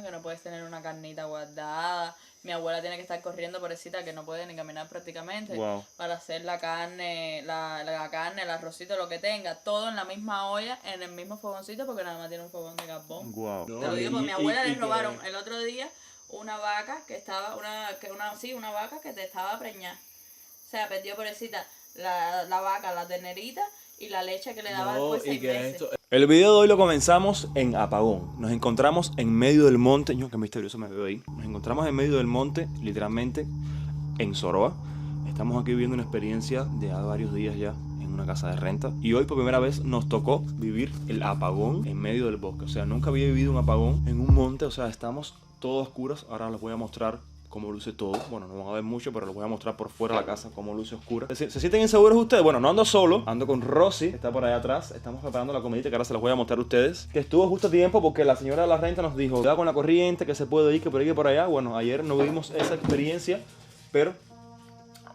que no puedes tener una carnita guardada. Mi abuela tiene que estar corriendo, pobrecita, que no puede ni caminar prácticamente, para hacer la carne, la carne, el arrocito, lo que tenga, todo en la misma olla, en el mismo fogoncito, porque nada más tiene un fogón de carbón. Wow. Te lo digo, porque mi abuela le robaron el otro día una vaca que estaba, una vaca que te estaba preñada. O sea, perdió, pobrecita, la vaca, la ternerita y la leche que le daba después 6 meses. El video de hoy lo comenzamos en Apagón. Nos encontramos en medio del monte. Qué misterioso me veo ahí. Nos encontramos en medio del monte, literalmente, en Soroa. Estamos aquí viviendo una experiencia de hace varios días ya en una casa de renta. Y hoy por primera vez nos tocó vivir el apagón en medio del bosque. O sea, nunca había vivido un apagón en un monte. O sea, estamos todos oscuros. Ahora les voy a mostrar cómo luce todo. Bueno, no van a ver mucho, pero les voy a mostrar por fuera de la casa cómo luce oscura. ¿Se sienten inseguros ustedes? Bueno, no ando solo, ando con Rosy, que está por allá atrás. Estamos preparando la comidita que ahora se las voy a mostrar a ustedes. Que estuvo justo a tiempo porque la señora de la renta nos dijo, cuidado con la corriente, que se puede ir, que por aquí y por allá. Bueno, ayer no vivimos esa experiencia, pero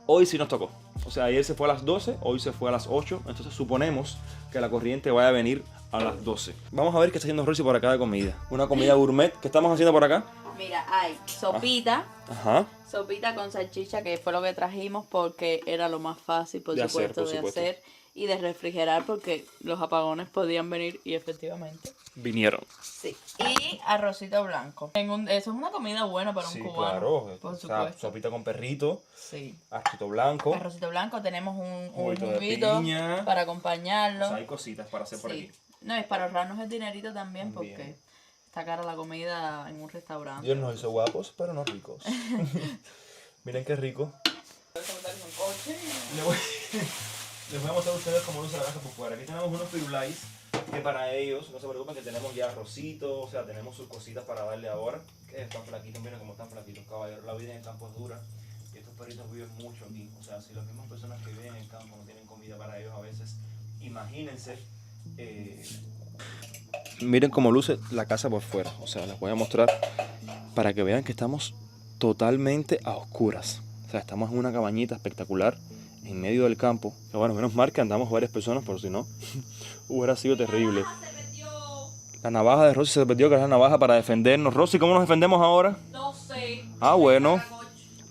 hoy sí nos tocó. O sea, ayer se fue a las 12, hoy se fue a las 8. Entonces suponemos que la corriente vaya a venir a las 12. Vamos a ver qué está haciendo Rosy por acá de comida. Una comida gourmet. ¿Qué estamos haciendo por acá? Mira, hay sopita. Ajá. Sopita con salchicha, que fue lo que trajimos porque era lo más fácil, por supuesto, de hacer y de refrigerar, porque los apagones podían venir y efectivamente vinieron. Sí. Y arrocito blanco. Eso es una comida buena para un cubano. Claro. Por supuesto. Sopita con perrito. Sí. Arrocito blanco. Arrocito blanco. Tenemos un juguito para acompañarlo. O sea, hay cositas para hacer por aquí. No, es para ahorrarnos el dinerito también. Porque está cara la comida en un restaurante. Dios nos hizo guapos, pero no ricos. Miren qué rico. Les voy a mostrar a ustedes cómo luce la casa por fuera. Aquí tenemos unos firulais que para ellos, no se preocupen, que tenemos ya arrocito, o sea, tenemos sus cositas para darle ahora. Que están flaquitos, miren cómo están flaquitos, caballeros. La vida en el campo es dura y estos perritos viven mucho aquí. O sea, si las mismas personas que viven en el campo no tienen comida para ellos a veces, imagínense. Miren cómo luce la casa por fuera. O sea, les voy a mostrar para que vean que estamos totalmente a oscuras. O sea, estamos en una cabañita espectacular en medio del campo. Que bueno, menos mal que andamos varias personas, por si no, hubiera sido terrible. La navaja de Rosy se perdió, que es la navaja para defendernos. Rosy, ¿cómo nos defendemos ahora? No sé. Ah, bueno.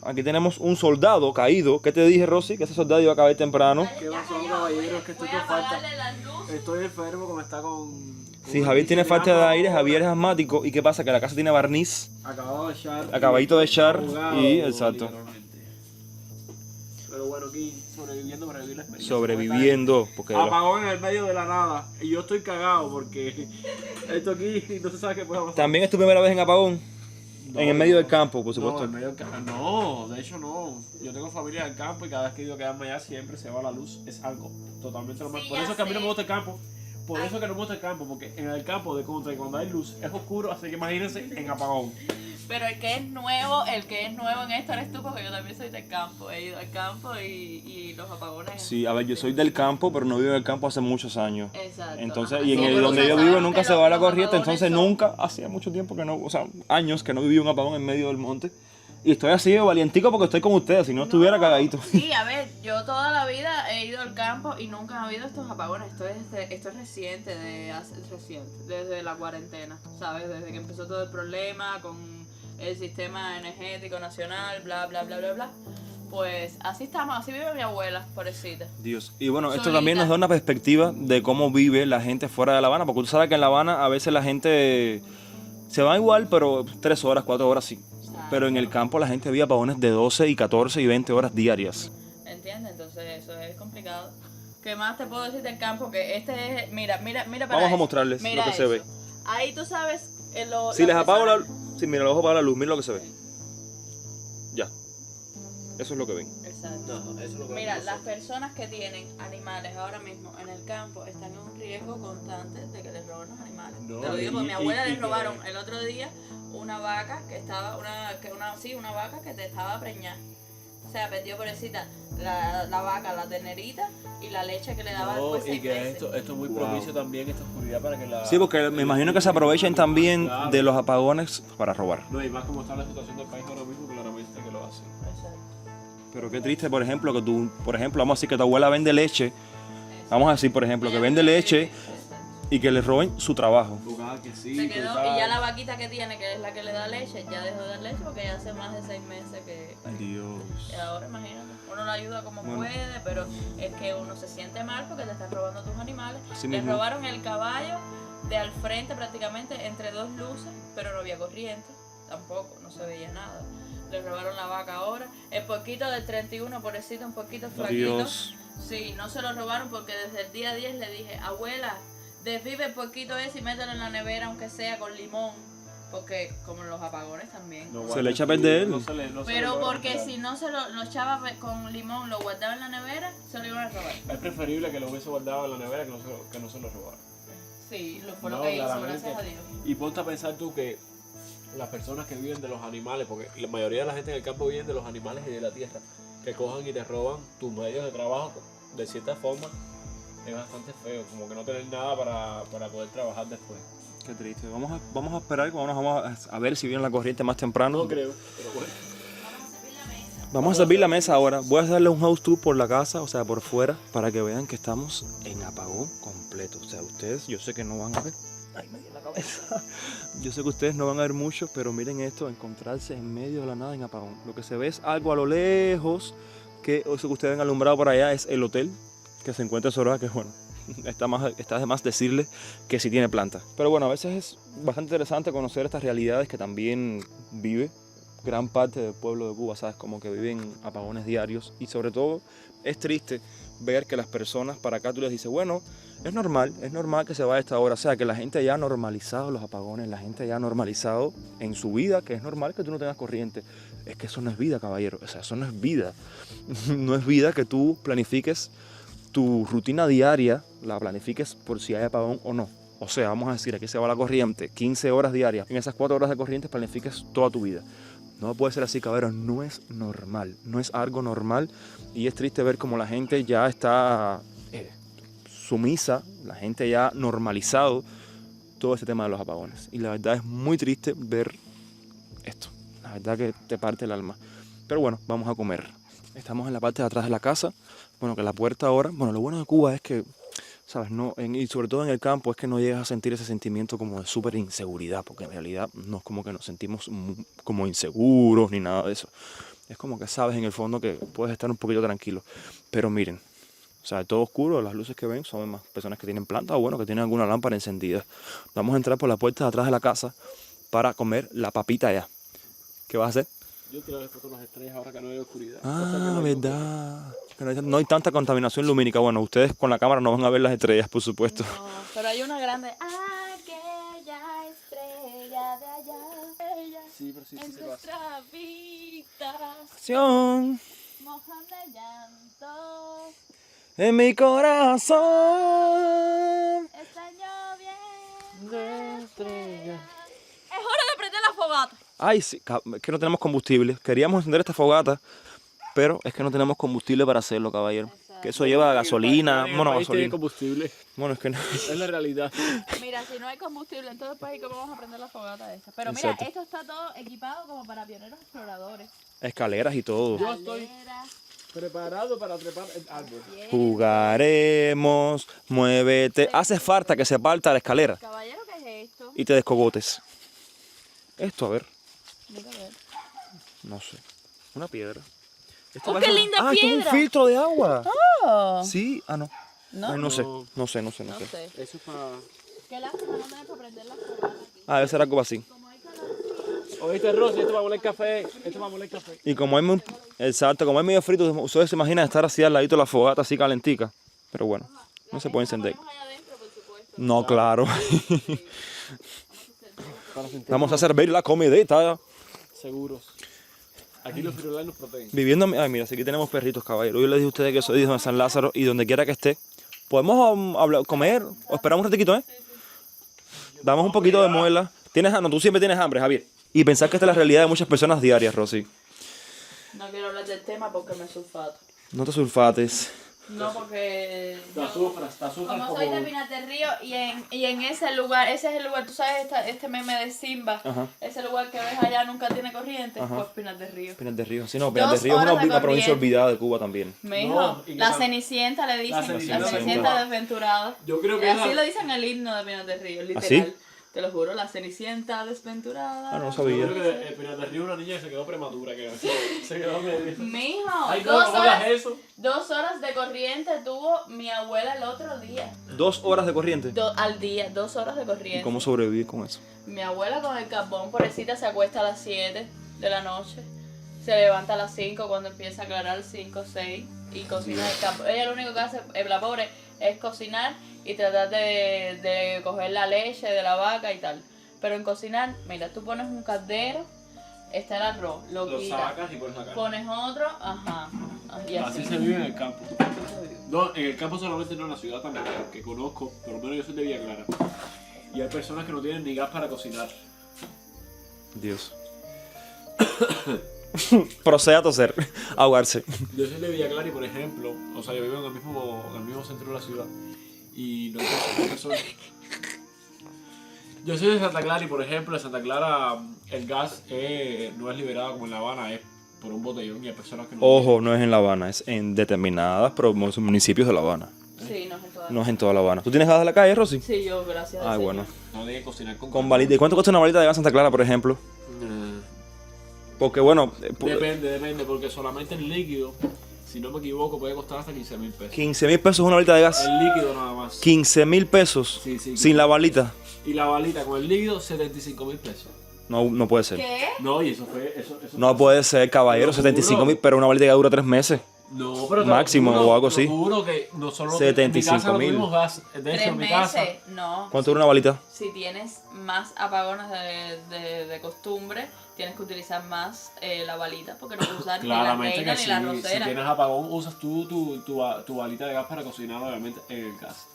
Aquí tenemos un soldado caído. ¿Qué te dije, Rosy? Que ese soldado iba a caer temprano. ¿Qué pasó, caballero? Que estoy con falta. Estoy enfermo, como está con Sí, Javier tiene falta de aire, Javier es asmático. ¿Y qué pasa? Que la casa tiene barniz. Acabadito de echar. Y, exacto. Pero bueno, aquí sobreviviendo para vivir la experiencia. Sobreviviendo. Porque apagón en el medio de la nada. Y yo estoy cagado porque esto aquí no se sabe qué puede pasar. ¿También es tu primera vez en apagón? No, en el medio del campo, por supuesto. No, en medio del campo. No, de hecho no. Yo tengo familia en el campo y cada vez que he ido a quedarme allá siempre se va la luz. Es algo totalmente normal. Por eso es que a mí no me gusta el campo. Por eso es que no me gusta el campo, porque en el campo de contra y cuando hay luz es oscuro, así que imagínense en apagón. Pero el que es nuevo en esto eres tú, porque yo también soy del campo. He ido al campo y los apagones. Sí, a ver, yo soy del campo, pero no vivo en el campo hace muchos años. Exacto. Entonces, y en el donde yo vivo nunca se va la corriente, entonces nunca, hacía mucho tiempo que no, o sea, años que no viví un apagón en medio del monte. Y estoy así de valientico porque estoy con ustedes, si no estuviera cagadito. Sí, a ver, yo toda la vida he ido al campo y nunca ha habido estos apagones. Esto es reciente, desde la cuarentena, ¿sabes? Desde que empezó todo el problema con el sistema energético nacional, bla, bla, bla, bla, bla. Pues así estamos, así vive mi abuela, pobrecita. Dios. Y bueno, esto Solita. también nos da una perspectiva de cómo vive la gente fuera de La Habana, porque tú sabes que en La Habana a veces la gente se va igual, pero 3 horas, 4 horas sí. Pero en el campo la gente vive apagones de 12 y 14 y 20 horas diarias. ¿Entiendes? Entonces eso es complicado. ¿Qué más te puedo decir del campo? Que este es, mira para Vamos eso. a mostrarles Mira lo que se eso. ve. Ahí tú sabes Si les apago la luz, sí, mira, los ojos apagan la luz, mira lo que se ve. Ya. Eso es lo que ven. Exacto. No, eso es lo que Mira, las personas que tienen animales ahora mismo en el campo están en un riesgo constante de que les roben los animales. No, Te lo digo porque mi abuela y les robaron el otro día una vaca que estaba, una vaca que te estaba preñada. O sea, perdió, pobrecita, la vaca, la ternerita y la leche que le daba después 6 y que meses. esto es muy propicio también, esta oscuridad para que la... Sí, porque me imagino que se aprovechen también Claro. de los apagones para robar. No, y más como está la situación del país ahora mismo, claramente que lo hacen. Exacto. Pero qué triste, por ejemplo, que tú, vamos a decir que tu abuela vende leche. Vamos a decir, por ejemplo, que vende leche y que les roben su trabajo. Lugar que sí, Se quedó, total. y ya la vaquita que tiene, que es la que le da leche, ya dejó de dar leche porque ya hace más de 6 meses que... Dios. Y ahora imagínate, uno la ayuda como Bueno. puede, pero es que uno se siente mal porque te están robando tus animales. Así Les mismo. robaron el caballo de al frente prácticamente entre dos luces, pero no había corriente, tampoco, no se veía nada. Le robaron la vaca ahora. El porquito del 31, pobrecito, un poquito flaquito. Dios. Sí, no se lo robaron porque desde el día 10 le dije, abuela, desvive el porquito ese y mételo en la nevera aunque sea con limón. Porque como los apagones también. No Se guarda le echa a frío, perder. no se le Pero logra porque comprar. si no se lo echaba con limón, lo guardaba en la nevera, se lo iban a robar. Es preferible que lo hubiese guardado en la nevera que no se lo robaran. Sí, fue lo No, que hizo, claramente. gracias a Dios. Y ponte a pensar tú que las personas que viven de los animales, porque la mayoría de la gente en el campo viven de los animales y de la tierra, que cojan y te roban tus medios de trabajo, de cierta forma, es bastante feo, como que no tener nada para poder trabajar después. Qué triste. Vamos a esperar, vamos a ver si viene la corriente más temprano. No creo, pero bueno. Vamos a servir la mesa ahora. Voy a darle un house tour por la casa, o sea, por fuera, para que vean que estamos en apagón completo. O sea, ustedes, yo sé que no van a ver. Ay, me dio la cabeza. Yo sé que ustedes no van a ver mucho, pero miren esto, encontrarse en medio de la nada en apagón. Lo que se ve es algo a lo lejos, que eso que ustedes ven alumbrado por allá es el hotel que se encuentra en Soroa, que bueno, está de más decirle que sí tiene planta. Pero bueno, a veces es bastante interesante conocer estas realidades que también vive gran parte del pueblo de Cuba, ¿sabes? Como que viven apagones diarios y sobre todo es triste ver que las personas para acá tú les dices, bueno, es normal que se vaya a esta hora, o sea, que la gente ya ha normalizado los apagones, la gente ya ha normalizado en su vida que es normal que tú no tengas corriente. Es que eso no es vida, caballero, o sea, eso no es vida. No es vida que tú planifiques tu rutina diaria, la planifiques por si hay apagón o no. O sea, vamos a decir, aquí se va la corriente, 15 horas diarias, en esas 4 horas de corriente planifiques toda tu vida. No puede ser así, caballero, no es normal, no es algo normal y es triste ver cómo la gente ya está sumisa, la gente ya ha normalizado todo ese tema de los apagones. Y la verdad es muy triste ver esto, la verdad que te parte el alma. Pero bueno, vamos a comer. Estamos en la parte de atrás de la casa, bueno, que la puerta ahora, bueno, lo bueno de Cuba es que, ¿sabes? No, y sobre todo en el campo es que no llegas a sentir ese sentimiento como de súper inseguridad, porque en realidad no es como que nos sentimos como inseguros ni nada de eso. Es como que sabes en el fondo que puedes estar un poquito tranquilo. Pero miren, o sea, todo oscuro, las luces que ven son más personas que tienen planta o bueno, que tienen alguna lámpara encendida. Vamos a entrar por la puerta de atrás de la casa para comer la papita allá. ¿Qué vas a hacer? Yo tiraré fotos a las estrellas ahora que no hay oscuridad. Ah, verdad. Que no hay tanta contaminación lumínica. Bueno, ustedes con la cámara no van a ver las estrellas, por supuesto. No, pero hay una grande. Aquella estrella de allá, ella Sí, pero sí, en sí se pasa. nuestra habitación, Acción mojan de llanto, en mi corazón. está lloviendo estrellas. Es hora de prender la fogata. Ay, sí, es que no tenemos combustible. Queríamos encender esta fogata, pero es que no tenemos combustible para hacerlo, caballero. Exacto. Que eso lleva gasolina. En el Bueno, país tiene gasolina. combustible, Bueno, es que no. es la realidad. Mira, si no hay combustible en todo el país, ¿cómo vamos a prender la fogata esta? Pero mira, Exacto. esto está todo equipado como para pioneros exploradores. Escaleras y todo. Yo estoy Escaleras, preparado para trepar el árbol. piedras. Jugaremos, muévete. Hace falta que se parta la escalera Caballero, ¿qué es esto? y te descogotes. Esto, a ver, Mira, a ver. no sé. Una piedra. ¡Oh, qué linda Esto es piedra! un filtro de agua. Oh, Sí, no. ¿no? Ay, no sé. No. No sé. No sé. Eso es para... Qué lástima no tener para prender la fogata aquí. Ah, debe ser algo así. Como hay calor. Oíste, Rosy, esto va a moler café. Esto va a moler café. Y como hay exacto, como es medio frito, ustedes se imaginan estar así al ladito de la fogata, así calentica. Pero bueno, no se puede encender. Ponemos allá adentro, por supuesto. No, claro. Para sentir Vamos a servir la comidita. seguros. Aquí los firulares nos protegen. Viviendo, ay, mira, si aquí tenemos perritos, caballero. Yo les dije a ustedes que soy hijo de San Lázaro y donde quiera que esté, podemos comer o esperamos un ratito, ¿eh? Damos un poquito de muela. No, tú siempre tienes hambre, Javier. Y pensar que esta es la realidad de muchas personas diarias, Rosy. No quiero hablar del tema porque me sulfato. No te sulfates. No, porque Te sufras como soy de Pinas del Río y en ese lugar, ese es el lugar, tú sabes este meme de Simba, Ajá. ese lugar que ves allá nunca tiene corriente, Ajá. pues Pinas del Río. Pinas del Río. Sí, no, Pinas del Dos Río es horas de una provincia corriente. olvidada de Cuba también. Mijo, No, y que la tam- Cenicienta le dicen, Cenicienta la de Cenicienta Cuba. desventurada. Yo creo que Así es lo dicen en el himno de Pinas del Río, literal. ¿Así? Te lo juro, la Cenicienta desventurada. Ah, no Yo sabía. creo que Pinar del Río una niña que se quedó prematura, que se quedó medio. Mijo, Ay, no, no hagas eso. 2 horas de corriente tuvo mi abuela el otro día. 2 horas de corriente. Al día, 2 horas de ¿Y corriente. cómo sobrevivir con eso? Mi abuela con el carbón, pobrecita, se acuesta a las 7 de la noche. Se levanta a las 5 cuando empieza a aclarar, 5, 6, y cocina el carbón. Ella lo único que hace, la pobre, es cocinar y tratar de coger la leche de la vaca y tal. Pero en cocinar, mira, tú pones un caldero, está el arroz, lo Lo quitas, sacas y pones la carne. pones otro, ajá, y Así se vive en el campo. No, en el campo solamente, no en la ciudad también, que conozco, por lo menos yo soy de Villa Clara. Y hay personas que no tienen ni gas para cocinar. Dios. Procede a toser, ahogarse. Yo soy de Villa Clara y, por ejemplo, o sea, yo vivo en el mismo centro de la ciudad. Y no hay personas. Yo soy de Santa Clara y, por ejemplo, en Santa Clara el gas no es liberado como en La Habana, es por un botellón y hay personas que no. Ojo, no es en La Habana, es en determinadas municipios de La Habana. Sí, no es en todas. No es en toda La Habana. ¿Tú tienes gas de la calle, Rosy? Sí, yo, gracias. Ah, al bueno. Señor. No tienen que cocinar Con balita. ¿Y cuánto cuesta una balita de gas en Santa Clara, por ejemplo? Porque, bueno, Depende, porque solamente el líquido, si no me equivoco, puede costar hasta 15.000 pesos. 15.000 pesos una balita de gas. El líquido nada más. 15.000 pesos Sí, sí. sin la balita. Y la balita con el líquido, 75.000 pesos. No puede ser. ¿Qué? No, y eso fue. Eso No puede ser, caballero, Te lo juro. 75.000, pero una balita que dura 3 meses. No, pero Máximo o algo así. Te lo juro que nosotros 75.000. en mi casa no tuvimos gas. De 3 hecho, en mi casa. meses, no. ¿Cuánto dura una balita? Si tienes más apagones de costumbre, tienes que utilizar más la balita, porque no puedes usar ni la Claramente reina que ni la si rosera. tienes apagón, usas tu balita de gas para cocinar, obviamente, en el gas.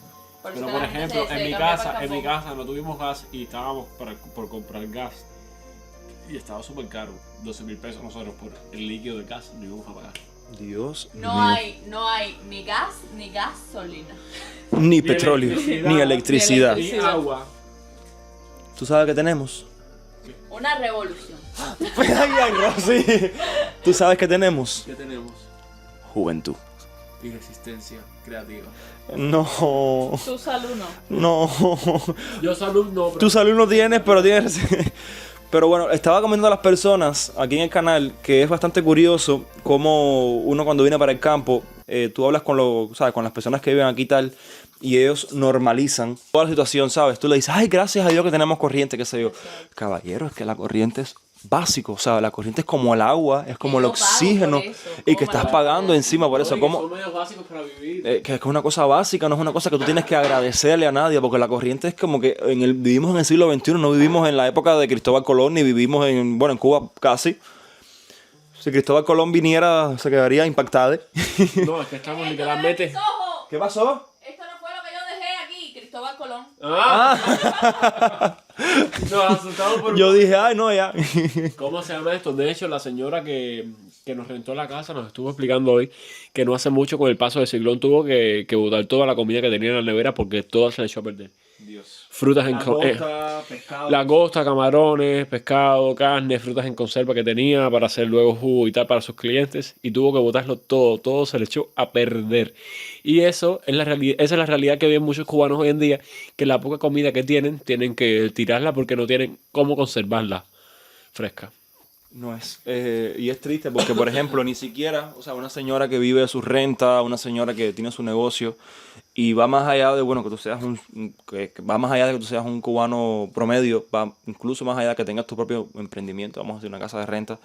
Por eso Pero que por la gente ejemplo, se en mi cambia para casa, el carbón. no tuvimos gas y estábamos por comprar gas. Y estaba súper caro, 12.000 pesos nosotros por el líquido de gas, no íbamos a pagar. Dios No mío. no hay ni gas ni gasolina. Ni petróleo, ni electricidad. Ni agua. ¿Tú sabes qué tenemos? Una revolución. Ay, Rosy. ¿Tú sabes qué tenemos? ¿Qué tenemos? Juventud. Y resistencia creativa. No, Tu salud no. no. Yo salud no, pero Tu salud no tienes, pero tienes. Pero bueno, estaba comentando a las personas aquí en el canal que es bastante curioso cómo uno cuando viene para el campo, tú hablas ¿sabes? Con las personas que viven aquí y tal, y ellos normalizan toda la situación, ¿sabes? Tú le dices, ay, gracias a Dios que tenemos corriente, qué sé yo. Caballero, es que la corriente es básico, o sea, la corriente es como el agua, es como el yo pago oxígeno, por eso. y que ¿Cómo estás me pagando vas a encima por eso. no, y que ¿Cómo? son medios básicos para vivir. Que es una cosa básica, no es una cosa que tú tienes que agradecerle a nadie, porque la corriente es como que vivimos en el siglo XXI, no vivimos en la época de Cristóbal Colón, ni vivimos en Cuba casi. Si Cristóbal Colón viniera, se quedaría impactado. No, es que estamos literalmente. ¡Ojo! ¿Qué pasó? Esto no fue lo que yo dejé aquí, Cristóbal Colón. Nos asustamos por Yo dije, ay, no, ya. ¿Cómo se llama esto? De hecho, la señora que nos rentó la casa nos estuvo explicando hoy que no hace mucho con el paso del ciclón tuvo que botar toda la comida que tenía en la nevera porque toda se le echó a perder. Dios. Frutas en pescado. langosta, camarones, pescado, carne, frutas en conserva que tenía para hacer luego jugo y tal para sus clientes y tuvo que botarlo todo se le echó a perder. Y eso es la realidad, esa es la realidad que ven muchos cubanos hoy en día, que la poca comida que tienen que tirarla porque no tienen cómo conservarla fresca. No es. Y es triste porque, por ejemplo, ni siquiera, o sea, una señora que vive de su renta, una señora que tiene su negocio y va más allá de, bueno, que tú seas que va más allá de que tú seas un cubano promedio, va incluso más allá de que tengas tu propio emprendimiento, vamos a decir, una casa de renta,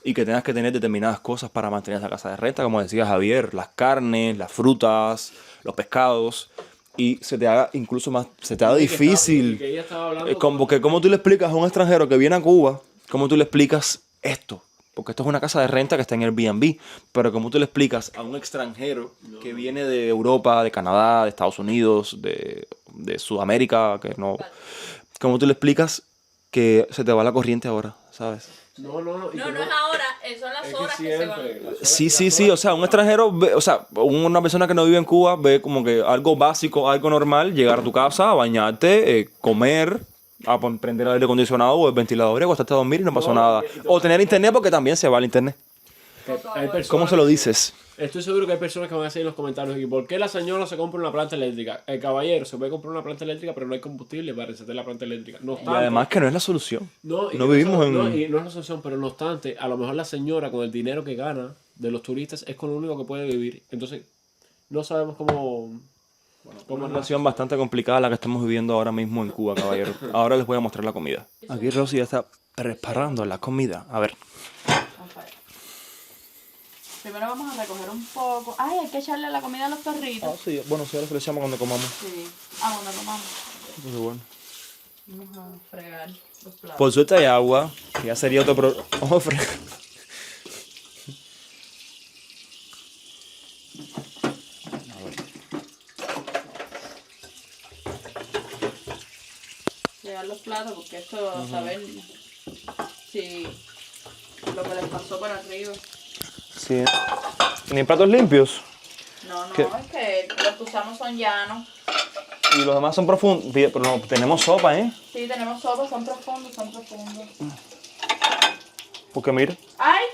y que tengas que tener determinadas cosas para mantener esa casa de renta, como decía Javier, las carnes, las frutas, los pescados, y se te haga incluso más, se te haga difícil. Que ella estaba hablando Como que, ¿cómo tú le explicas a un extranjero que viene a Cuba, cómo tú le explicas esto? Porque esto es una casa de renta que está en Airbnb, pero ¿cómo tú le explicas a un extranjero que viene de Europa, de Canadá, de Estados Unidos, de Sudamérica, que no... ¿Cómo tú le explicas que se te va la corriente ahora, sabes? No, No, no es ahora, son las Es que horas que se van. siempre. Sí, o sea, un extranjero, o sea, una persona que no vive en Cuba ve como que algo básico, algo normal, llegar a tu casa, bañarte, comer, prender el aire acondicionado o el ventilador y acostarte a dormir y no pasó nada. O tener internet porque también se va el internet. Hay personas- ¿Cómo se lo dices? Estoy seguro que hay personas que van a decir en los comentarios aquí, ¿por qué la señora se compra una planta eléctrica? El caballero se puede comprar una planta eléctrica, pero no hay combustible para encender la planta eléctrica. No Y obstante, además que no es la solución. no vivimos en... No, y no es la solución, pero no obstante, a lo mejor la señora con el dinero que gana de los turistas es con lo único que puede vivir. Entonces, no sabemos cómo... Una relación bastante complicada la que estamos viviendo ahora mismo en Cuba, caballero. Ahora les voy a mostrar la comida. Aquí Rosy ya está preparando la comida. A ver. Primero vamos a recoger un poco. Ay, hay que echarle la comida a los perritos. Sí, bueno, sí, ahora se le llama cuando comamos. Sí. Cuando comamos. Entonces, bueno. Vamos a fregar los platos. Por suerte hay agua, que ya sería otro problema. Oh, Llevar los platos porque esto, a saber si lo que les pasó por arriba. Sí. ¿Ni platos limpios? No, ¿Qué? es que los que usamos son llanos. Y los demás son profundos. Pero no, tenemos sopa, ¿eh? Sí, tenemos sopas, son profundos. Porque mira, ¡Ay!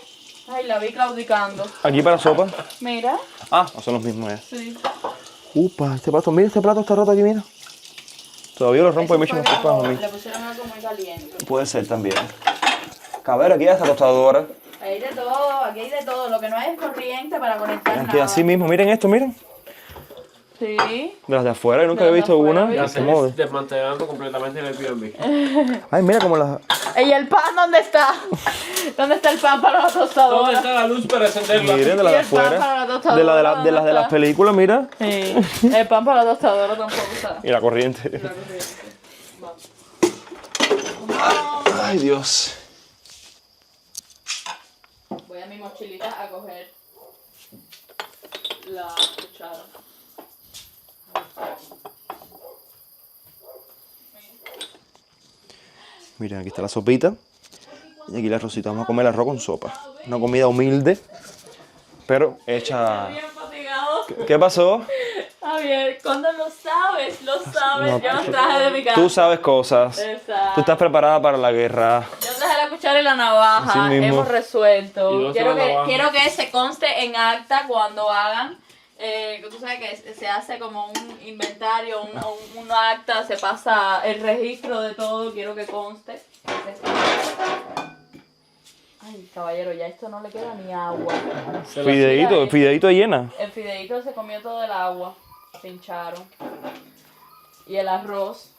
Ay, la vi claudicando. aquí para sopa. Mira. Ah, no son los mismos, Sí. Upa, este plato, mira, este plato está roto aquí, mira. Todavía lo rompo y me echo Eso unas fue sopas a como- mí. Le pusieron algo muy caliente. Puede ser también. Cabrera, aquí ya está tostadora. Hay de todo, aquí hay de todo. Lo que no hay es corriente para conectar Aquí nada. así mismo, miren esto, miren. Sí. De las de afuera, yo nunca De había las de visto afuera, una. mira. Ya se ¿Cómo? desmantelando completamente en el Airbnb. Ay, mira cómo las... ¿Y el pan dónde está? ¿Dónde está el pan para la ¿Dónde tostadora? está la luz para encenderla? Miren, de las ¿Y de el pan afuera. para la tostadora? De las ¿Dónde de las está? películas, mira. Sí. El pan para la tostadora tampoco está. Y la corriente. Ay, Dios. Voy a mi mochilita a coger la cuchara. Miren, aquí está la sopita. Y aquí la arrocita. Vamos a comer el arroz con sopa. Una comida humilde, pero hecha... Bien fatigado. ¿Qué pasó? Javier, cuando lo sabes, No, yo los traje de mi casa. Tú sabes cosas. Exacto. Tú estás preparada para la guerra. Yo traje la cuchara y la navaja, Así mismo. hemos ¿Y resuelto. dónde está la navaja? Quiero que se conste en acta cuando hagan, tú sabes que se hace como un inventario, un acta, se pasa el registro de todo, quiero que conste. Ay, caballero, ya esto no le queda ni agua. Fideíto llena. El fideíto se comió todo el agua, se hincharon. Y el arroz.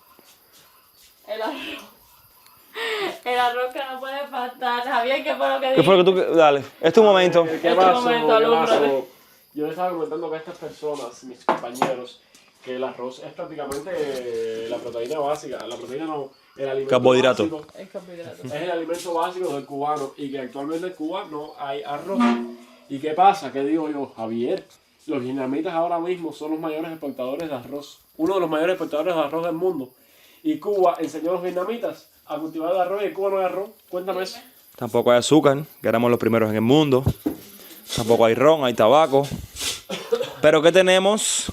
El arroz que no puede faltar. Javier, ¿qué fue lo que ¿Qué dije? fue lo que tú... Dale, es tu momento. ¿Qué Este pasó? momento, ¿Qué alúmbrame. pasó? Yo le estaba comentando que a estas personas, mis compañeros, que el arroz es prácticamente la proteína básica. La proteína no, el alimento Carbohidrato. básico. El carbohidrato. Es el alimento básico del cubano y que actualmente en Cuba no hay arroz. ¿Y qué pasa? ¿Qué digo yo? Javier, los vietnamitas ahora mismo son los mayores exportadores de arroz. Uno de los mayores exportadores de arroz del mundo. Y Cuba enseñó a los vietnamitas a cultivar el arroz y en Cuba no hay arroz. Cuéntame eso. Tampoco hay azúcar, que éramos los primeros en el mundo. Tampoco hay ron, hay tabaco. Pero ¿qué tenemos?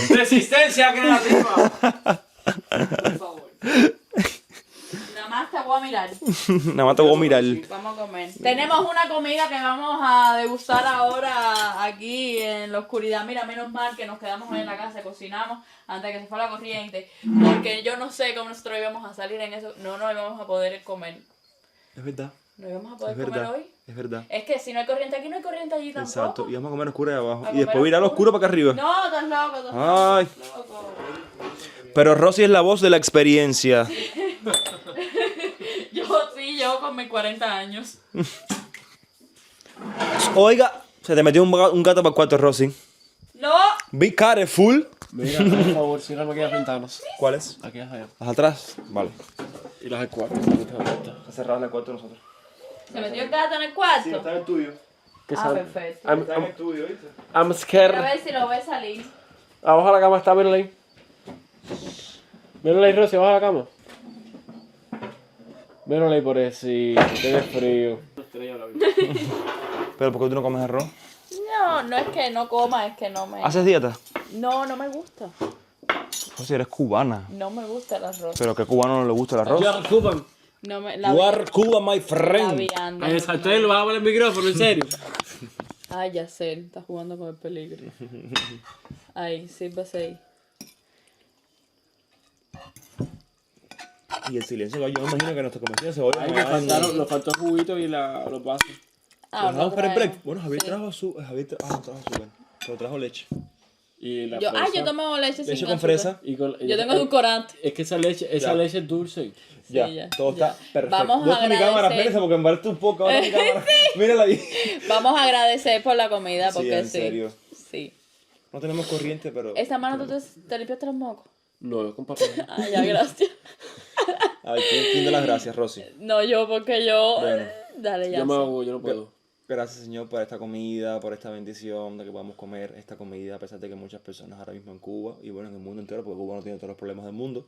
¡Resistencia creativa! Por favor. Nada más te voy a mirar. Nada más te voy a mirar. Vamos a comer. Tenemos una comida que vamos a degustar ahora aquí en la oscuridad. Mira, menos mal que nos quedamos en la casa, cocinamos antes de que se fuera la corriente. Porque yo no sé cómo nosotros íbamos a salir en eso. No nos íbamos a poder comer. Es verdad. ¿No íbamos a poder Es comer verdad. hoy? Es verdad. Es que si no hay corriente aquí, no hay corriente allí tampoco. Exacto. Y vamos a comer oscuro ahí abajo. A Y después comer virar oscuro para acá arriba. No, estás loco, estás Ay. loco. Pero Rosy es la voz de la experiencia. Yo con mis 40 años. Oiga, se te metió un gato para el cuarto, Rosy. ¡No! Be careful. Mira, por favor, cierrame aquellas ventanas. ¿Cuáles? Aquí allá. ¿Las atrás? Vale. Y las del cuarto. Está cerrada el cuarto de nosotros. ¿Se metió el gato en el cuarto? en el tuyo. Perfecto. Está en el tuyo, ¿viste? I'm Quiero scared. ver si lo ves salir. Abajo de la cama está, mírala ahí. Mírala ahí, Rosy, abajo de la cama. Míralo ahí por eso, tiene frío. Pero ¿por qué tú no comes arroz? No, no es que no coma, es que no me... ¿Haces dieta? No, no me gusta. Pues si eres cubana. No me gusta el arroz. Pero ¿qué cubano no le gusta el arroz? You are Cuban. No me... You are Cuba, my la friend. vianda. Ahí está, usted lo va a poner el micrófono, en serio. Ay, ya sé, está jugando con el peligro. Ay, sírvase ahí. Y el silencio, yo me imagino que nuestra conversación se oye. Ahí nos faltó el juguito y los vasos. Ah, ¿Nos vamos para el break? traemos. Bueno, Javier Sí. trajo su... no trajo azúcar, pero trajo leche. Y la Yo fresa. tomo leche Leche sin con azúcar. fresa. Y con, Yo tengo edulcorante. Es que esa leche Ya. es dulce. Sí, Ya, ya, todo ya. está perfecto. Vamos a ¿Dónde está mi cámara? agradecer. Espérense porque embarré un poco ahora mi cámara. Mírala ahí. Vamos a agradecer por la comida Sí, porque en sí. serio. Sí. No tenemos corriente, pero... Esta mano tú te limpiaste los mocos. No, es con papel. Ah, ya, gracias. A ver, ¿quién da las gracias, Rosy? No, yo, porque yo. Bueno. Dale, ya. Yo me sé. hago, yo no puedo. Gracias, Señor, por esta comida, por esta bendición de que podamos comer esta comida, a pesar de que muchas personas ahora mismo en Cuba, y bueno, en el mundo entero, porque Cuba no tiene todos los problemas del mundo,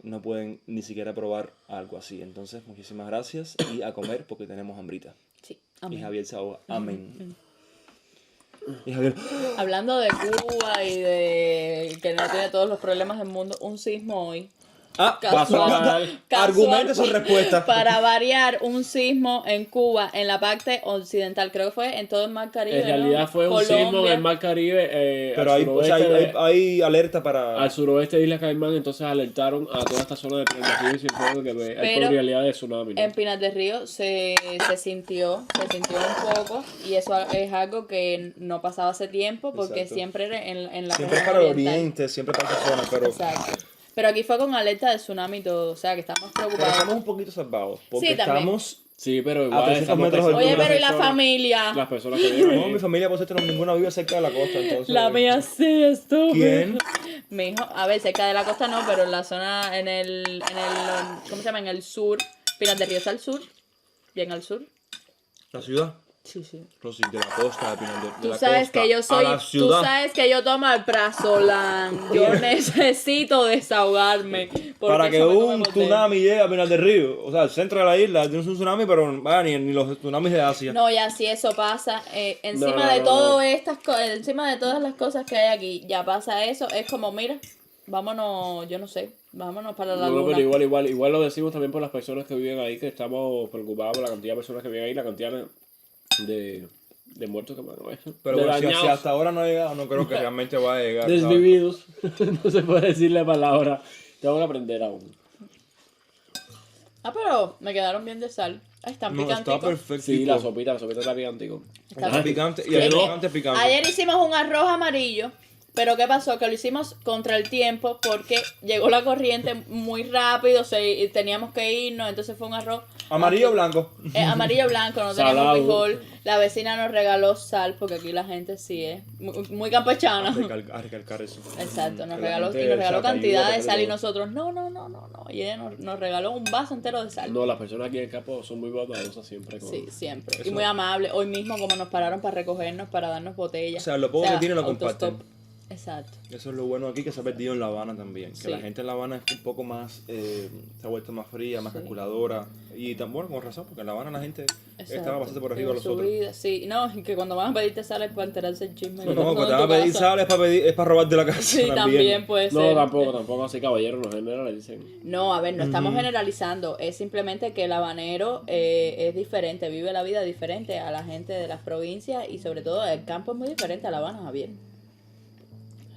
no pueden ni siquiera probar algo así. Entonces, muchísimas gracias y a comer porque tenemos hambrita. Sí, Y amén. Javier se ahoga. Amén. Y Javier... Hablando de Cuba y de que no tiene todos los problemas del mundo, un sismo hoy. Ah, Casual. argumente su respuesta. Para variar, un sismo en Cuba, en la parte occidental, creo que fue en todo el Mar Caribe. En realidad ¿no? fue un Colombia. sismo en el Mar Caribe. Pero al hay, o sea, suroeste hay alerta para... al suroeste de Isla Caimán, entonces alertaron a toda esta zona de Pinar del Río y Cienfuegos que hay Pero probabilidad de tsunami, ¿no? En Pinar del Río se sintió un poco y eso es algo que no pasaba hace tiempo porque Exacto. siempre era en la Siempre es región para el oriental. oriente, siempre para esa zona, pero... Exacto. Pero aquí fue con alerta de tsunami y todo, o sea que estamos Pero preocupados. estamos un poquito salvados, porque Sí, también. estamos... Sí, pero A igual 300 estamos metros pensando de Oye, en las pero ¿y la personas- familia? Las personas que viven No, ahí. mi familia, por cierto, ninguna vive cerca de la costa, entonces... La mía sí, estuvo. ¿Quién? Mi hijo, a ver, cerca de la costa no, pero en la zona, ¿cómo se llama? En el sur. Pinar del Río está al sur, bien al sur. ¿La ciudad? Sí, sí. Rosy, de la costa, de Pinar de Tú la sabes costa que yo soy, a la tú ciudad. sabes que yo tomo el prazolam. Yo necesito desahogarme. porque Para que eso me come un por dentro. tsunami llegue a Pinar del Río, o sea, el centro de la isla tiene un tsunami, pero ni los tsunamis de Asia. No, ya si eso pasa, encima No, de no, todo no. estas cosas, encima de todas las cosas que hay aquí, ya pasa eso, es como, mira, vámonos, yo no sé, vámonos para la No, luna. pero igual lo decimos también por las personas que viven ahí, que estamos preocupados por la cantidad de personas que viven ahí, la cantidad de muertos que van a ver. Pero De bueno, si dañados, hasta ahora no ha llegado, no creo que realmente va a llegar. ¿sabes? desvividos. No se puede decir la palabra. Tengo que aprender aún. Ah, pero me quedaron bien de sal. Ay, están No, está picanticos. perfecto. Sí, la sopita está picantico. Está picante y Es el que picante es picante. Ayer hicimos un arroz amarillo, pero ¿qué pasó? Que lo hicimos contra el tiempo porque llegó la corriente muy rápido, y teníamos que irnos, entonces fue un arroz ¿Amarillo o blanco? amarillo blanco, no teníamos Salado. frijol. La vecina nos regaló sal porque aquí la gente sí es muy campechana. A recalcar eso. Exacto, nos Que la regaló, gente, y nos regaló o sea, te cantidad ayuda de a sal y todo. nosotros, no. Y ella nos regaló un vaso entero de sal. No, las personas aquí en el campo son muy bondadosas siempre. Sí, siempre. Y Eso. muy amable. Hoy mismo como nos pararon para recogernos, para darnos botellas. O sea, lo poco que tienen lo autostop. comparten. Exacto. Eso es lo bueno aquí que se ha perdido en La Habana también. Que Sí. la gente en La Habana es un poco más, se ha vuelto más fría, más Sí. calculadora. Y tan bueno, con razón, porque en La Habana la gente Exacto. estaba bastante por arriba de los Su otros. vida, sí. No, y que cuando van a pedirte sal es para enterarse el chisme. No, de lo que cuando te pasó van a en tu pedir casa. sal es para robar de la casa. Sí, también puede ser. No, tampoco así, caballero, no generalicen. No, a ver, no estamos generalizando. Es simplemente que el habanero es diferente, vive la vida diferente a la gente de las provincias y sobre todo el campo es muy diferente a La Habana, Javier.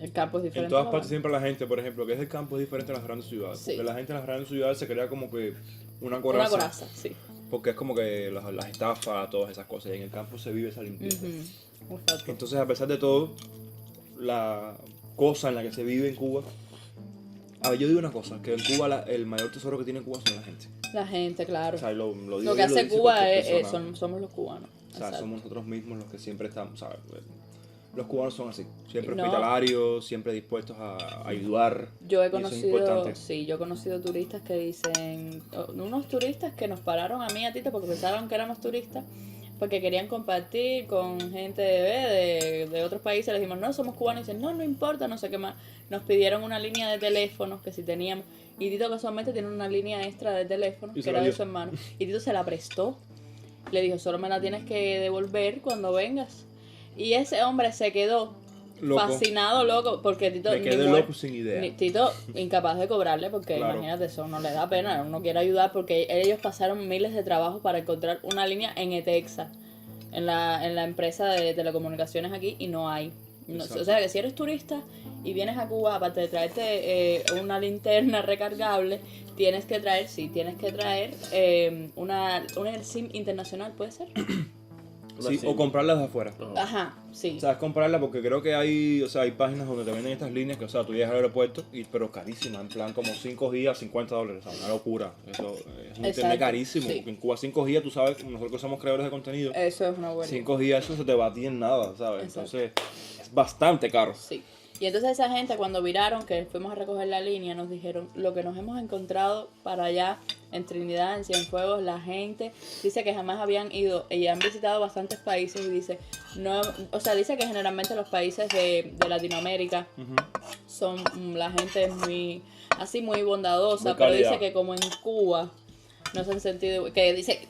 El campo es diferente. En todas a La partes Habana. siempre la gente, por ejemplo, que es el campo es diferente a las grandes ciudades. Sí. Porque la gente en las grandes ciudades se crea como que una Una coraza. coraza, sí. Porque es como que las estafas, todas esas cosas. Y en el campo se vive esa limpieza. Ujú. Exacto. Entonces, a pesar de todo, la cosa en la que se vive en Cuba. A ver, yo digo una cosa, que en Cuba el mayor tesoro que tiene Cuba son la gente. La gente, claro. O sea, lo digo Lo que yo, hace dice Cuba cualquier persona. somos los cubanos. O sea, Exacto. somos nosotros mismos los que siempre estamos, ¿sabes? Los cubanos son así, siempre No. hospitalarios, siempre dispuestos a ayudar. Yo he y eso es conocido, importante. sí, yo he conocido turistas que dicen, unos turistas que nos pararon a mí y a Tito porque pensaron que éramos turistas, porque querían compartir con gente de otros países. Les dijimos, no, somos cubanos. Y dicen, no, no importa, no sé qué más. Nos pidieron una línea de teléfono, que si teníamos. Y Tito casualmente tiene una línea extra de teléfono, Y que se era la de dio. su hermano. Y Tito se la prestó. Le dijo, solo me la tienes que devolver cuando vengas. Y ese hombre se quedó Loco. fascinado, loco, porque Tito... Me quedé muere- loco sin idea. Tito incapaz de cobrarle, porque Claro. imagínate, eso no le da pena, uno quiere ayudar, porque ellos pasaron miles de trabajos para encontrar una línea en Etexa, en la empresa de telecomunicaciones aquí, y no hay. No, Exacto. o sea que si eres turista y vienes a Cuba, aparte de traerte una linterna recargable, tienes que traer una SIM internacional, ¿puede ser? Sí, o comprarlas de afuera. Ajá, sí. O sea, es comprarla porque creo que hay, o sea, hay páginas donde te venden estas líneas que, o sea, tú llegas al aeropuerto, pero carísimas, en plan como 5 gigas, $50, o sea, una locura. Eso es un internet Exacto, carísimo, sí. porque en Cuba 5 gigas, tú sabes, nosotros que somos creadores de contenido, Eso es una buena 5 gigas eso se te va a ti en nada, ¿sabes? Exacto. Entonces, es bastante caro. Sí. Y entonces esa gente cuando viraron que fuimos a recoger la línea nos dijeron lo que nos hemos encontrado para allá en Trinidad, en Cienfuegos, la gente dice que jamás habían ido y han visitado bastantes países y dice, no, o sea, dice que generalmente los países de Latinoamérica son, la gente es muy, así muy bondadosa, Muy pero calidad. dice que como en Cuba no se han sentido, que dice,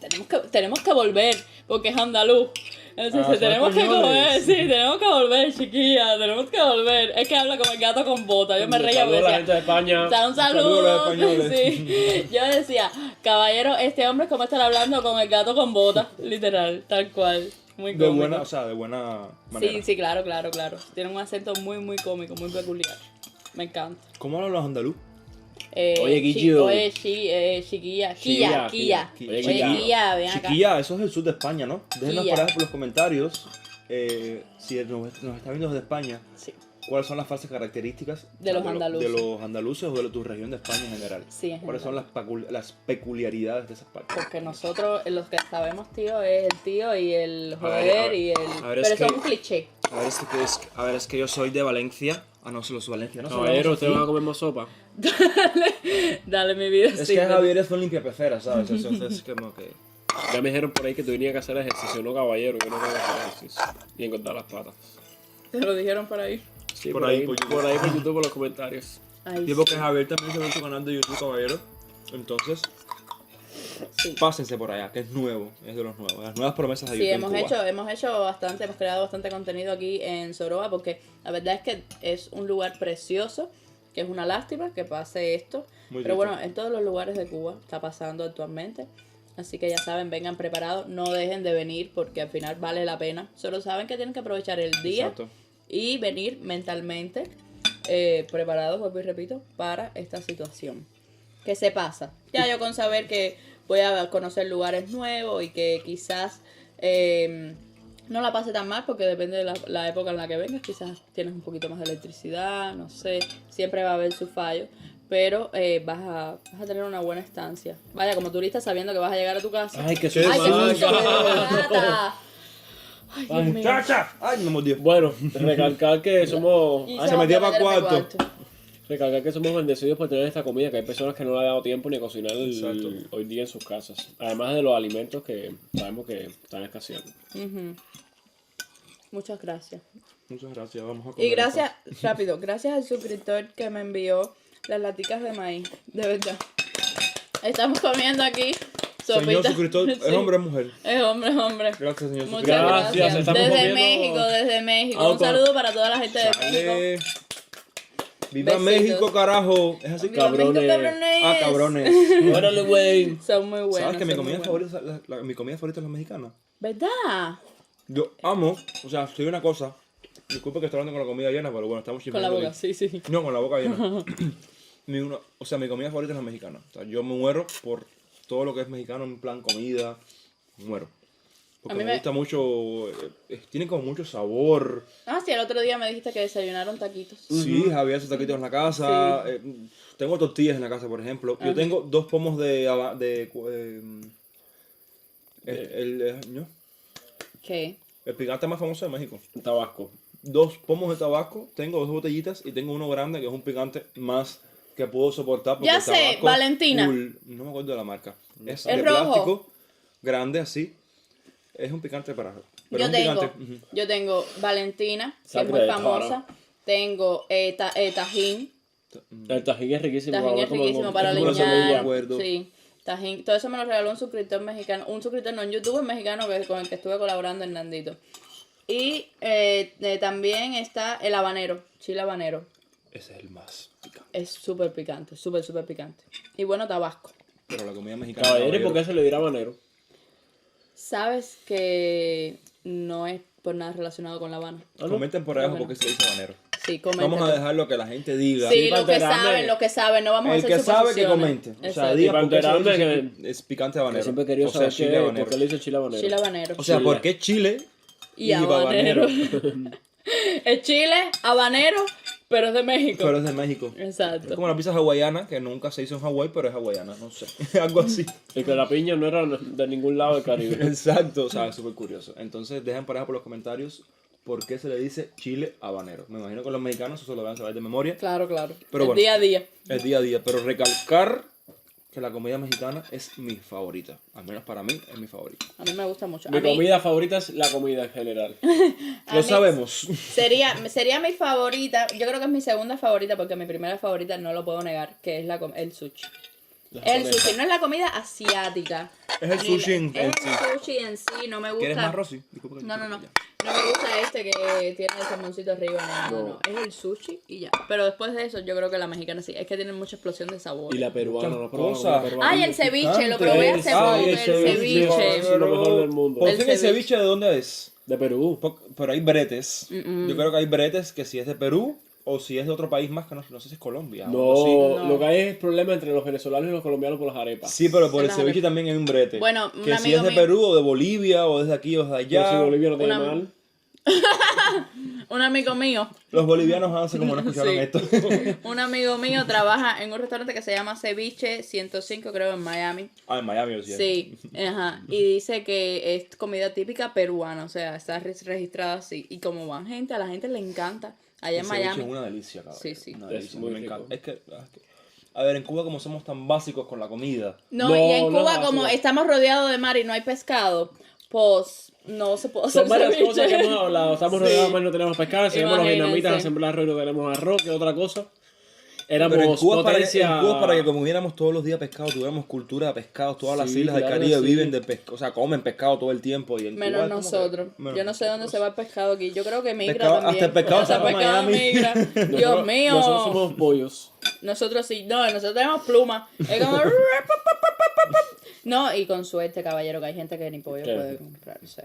tenemos que volver porque es andaluz. Entonces, son tenemos que españoles. comer, sí, tenemos que volver, chiquilla, tenemos que volver. Es que habla como el gato con bota. Yo me reía Saludos porque a la gente decía, de España. o sea, un saludo a saludo. los españoles. Sí. Yo decía, caballero, este hombre es como estar hablando con el gato con bota, literal, tal cual. Muy De cómico. buena, o sea, de buena manera. Sí, sí, claro. Tiene un acento muy, muy cómico, muy peculiar. Me encanta. ¿Cómo hablan los andaluz? Oye, Guillo. Chiquilla. Quilla. Oye, Oye, Quilla, ven acá. Chiquilla, eso es el sur de España, ¿no? Déjenos Quilla. por los comentarios, si nos está viendo desde España, Sí, ¿cuáles son las falsas características De los andaluces. de los andaluces o de tu región de España en general? Sí, en ¿Cuáles son general. las peculiaridades de esas partes? Porque nosotros, los que sabemos, tío, es el tío y el A ver, joder y el... a ver, Pero es eso es que- un cliché. A ver, es que yo soy de Valencia. Ah, no, los valencianos son Caballero, ¿ustedes van a comer más sopa? Dale mi vida. Es sí, que pero- Javier es un limpiapeceras, ¿sabes? Entonces es como que... Ya me dijeron por ahí que tú tenías que hacer ejercicio, no caballero, que no tengo que hacer ejercicio. Y encontrar las patas. Te lo dijeron por ahí. Sí, Por por, ahí, ahí, por por ahí por YouTube, por los comentarios. Ay, Y porque Javier también se ve en su canal de YouTube, caballero. Entonces, sí. pásense por allá, que es nuevo, es de los nuevos. Las nuevas promesas de Sí, YouTube en Cuba. hemos hecho bastante, hemos creado bastante contenido aquí en Soroa porque la verdad es que es un lugar precioso, que es una lástima que pase esto. Muy Pero rico. bueno, en todos los lugares de Cuba está pasando actualmente. Así que ya saben, vengan preparados, no dejen de venir porque al final vale la pena. Solo saben que tienen que aprovechar el día Exacto. y venir mentalmente preparados, vuelvo y repito, para esta situación. Que se pasa. Ya yo con saber que voy a conocer lugares nuevos y que quizás no la pase tan mal porque depende de la época en la que vengas. Quizás tienes un poquito más de electricidad, no sé. Siempre va a haber sus fallos. Pero vas a tener una buena estancia. Vaya, como turista sabiendo que vas a llegar a tu casa. Ay, que Qué soy ¡Ay, qué mal. susto! ¡Gata! ¡Ay, Dios mío! ¡Chacha! ¡Ay, me mordió! Bueno, recalcar que somos... Y Ah, se va a metió pa' meter en el cuarto. Recalcar que somos bendecidos por tener esta comida, que hay personas que no le han dado tiempo ni a cocinar Exacto. hoy día en sus casas. Además de los alimentos que sabemos que están escaseando. Ujú. Muchas gracias. Muchas gracias, vamos a comer. Y gracias, rápido, gracias al suscriptor que me envió las laticas de maíz, de verdad. Estamos comiendo aquí Señor sopita. suscriptor, ¿es Sí. hombre o mujer? Es hombre, hombre. Gracias, señor Muchas suscriptor. Gracias, gracias. estamos Desde comiendo- México, desde México. Ah, Un saludo para toda la gente de México. Chale. ¡Viva Besitos. México, carajo! Es así, Viva cabrón. México, cabrones. Ah, cabrones. Órale, güey. Son muy buenos. ¿Sabes que mi son muy comida buenos. favorita, mi comida favorita es la mexicana? ¿Verdad? Yo amo, o sea, soy una cosa. Disculpe que estoy hablando con la comida llena, pero bueno, estamos Con la chismeando boca, aquí. sí, sí. No, con la boca llena. O sea, mi comida favorita es la mexicana. O sea, yo me muero por todo lo que es mexicano, en plan comida. Me muero. Porque A mí me me- gusta mucho. Tiene como mucho sabor. Ah, sí, el otro día me dijiste que desayunaron taquitos. Sí, había sus taquitos en la casa. Tengo tortillas en la casa, por ejemplo. Yo tengo 2 pomos ¿no? ¿Qué? El picante más famoso de México. Tabasco. 2 pomos de tabaco, tengo 2 botellitas y tengo uno grande que es un picante más que puedo soportar. Porque Ya el sé, tabaco Valentina. full, no me acuerdo de la marca. Es Es de rojo. plástico, grande así. Es un picante para... Pero Yo es un tengo, picante. Ujú. yo tengo Valentina, que es Sangre muy de famosa. Tengo Tajín. El tajín es riquísimo. Tajín es riquísimo para como una aliñar. semilla. acuerdo. Sí, tajín. Todo eso me lo regaló un suscriptor mexicano. Un suscriptor, no, un youtuber mexicano con el que estuve colaborando en Nandito. Y también está el habanero, chile habanero. Ese es el más picante. Es súper picante, súper picante. Y bueno, tabasco. Pero la comida mexicana... Caballero, ¿y por qué se le dirá habanero? ¿Sabes que no es por nada relacionado con La Habana? ¿Ah, no? Comenten por abajo Bueno. por qué se dice habanero. Sí, comenten. Vamos a dejarlo que la gente diga. Sí, para lo que enterarme. saben, no vamos a El hacer que sabe que suposiciones. comente. O sea, Exacto. diga Y para por qué se enterarme dice es picante habanero. Que siempre he querido o sea, saber chile qué, habanero. por qué le dice chile habanero. Chile habanero. O sea, Chile. ¿por qué chile Y habanero. Es chile, habanero, pero es de México. Pero es de México. Es Exacto. como la pizza hawaiana, que nunca se hizo en Hawái, pero es hawaiana, no sé. Algo así. Y que la piña no era de ningún lado del Caribe. Exacto, o sea, es súper curioso. Entonces, dejen por abajo por los comentarios por qué se le dice chile habanero. Me imagino que los mexicanos eso lo van a saber de memoria. Claro. Pero el bueno. día a día. El día a día. Pero recalcar que la comida mexicana es mi favorita. Al menos para mí es mi favorita. A mí me gusta mucho. Mi A mí comida favorita es la comida en general. A Lo mí sabemos. sería mi favorita. Yo creo que es mi segunda favorita porque mi primera favorita no lo puedo negar, que es el sushi. El sushi no es la comida asiática. Es el sushi en Es sí. el sushi en sí, no me gusta. ¿Quieres más, Rosy? Disculpa que No. ya. No me gusta este que tiene el salmoncito arriba. No. Es el sushi y ya. Pero después de eso, yo creo que la mexicana sí. Es que tiene mucha explosión de sabor. Y la peruana, Muchas no probaba la cosas. comida peruana. Ay, el ceviche, lo probé hace Ah, poco. el El ceviche. ceviche. Es lo mejor del mundo. ¿Por El qué el ceviche. ceviche de dónde es? De Perú. Pero hay bretes. Yo creo que hay bretes que si es de Perú o si es de otro país más que no sé si es Colombia. o algo así. No, lo que hay es problema entre los venezolanos y los colombianos por las arepas. Sí, pero por el Las ceviche arepas. también hay un brete. Bueno, un que si amigo es de mío- Perú o de Bolivia o desde aquí o desde Pero allá. si Bolivia no tiene Una- mal. Un amigo mío. Los bolivianos hacen como no escucharon Sí. esto. Un amigo mío trabaja en un restaurante que se llama Ceviche 105, creo, en Miami. Ah, en Miami, o sea. Sí, ajá. Y dice que es comida típica peruana, o sea, está registrada así. Y como van gente, a la gente le encanta. Allá en El ceviche Miami. es una delicia, cabrón. Sí, sí. Una Es delicia, muy me rico. encanta. A ver, en Cuba como somos tan básicos con la comida. No, No, y en no, Cuba, no, como no. estamos rodeados de mar y no hay pescado, pues no se puede hacer Son varias ceviche. cosas que hemos hablado. Estamos Sí. rodeados de mar y no tenemos pescado. Hacemos los Imagínense. dinamitas a sembrar arroz y no tenemos arroz. ¿Qué otra cosa? Éramos Pero en Cuba, potencia... en Cuba, para que comiéramos todos los días pescado, tuviéramos cultura de pescado, todas las Sí, islas del claro, Caribe sí. viven de pescado, o sea, comen pescado todo el tiempo. Y en Menos Cuba es como nosotros. que- menos Yo no sé dónde nosotros. se va el pescado aquí. Yo creo que migra Pescado- también. hasta el pescado se va a pescado Miami. migra. Dios mío. Nosotros somos pollos. Nosotros sí. No, nosotros tenemos plumas. Es como... No, y con suerte, caballero, que hay gente que ni pollo ¿Qué? puede comprar. O sea,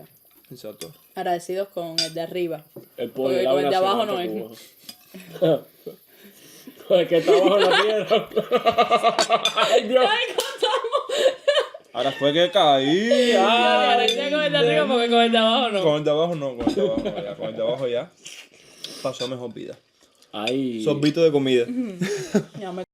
Exacto. agradecidos con el de arriba. El Porque pollo. con el de la abajo no nacional es. de Cuba. El que está abajo en la tierra. Ay, Dios. ¡Ay, contamos! Ahora fue que caí. Yo con el de arriba porque con el de abajo no. Con el de abajo no, con el de abajo ya. Con el de abajo ya pasó mejor vida. Ay. Sorbito de comida. Ya me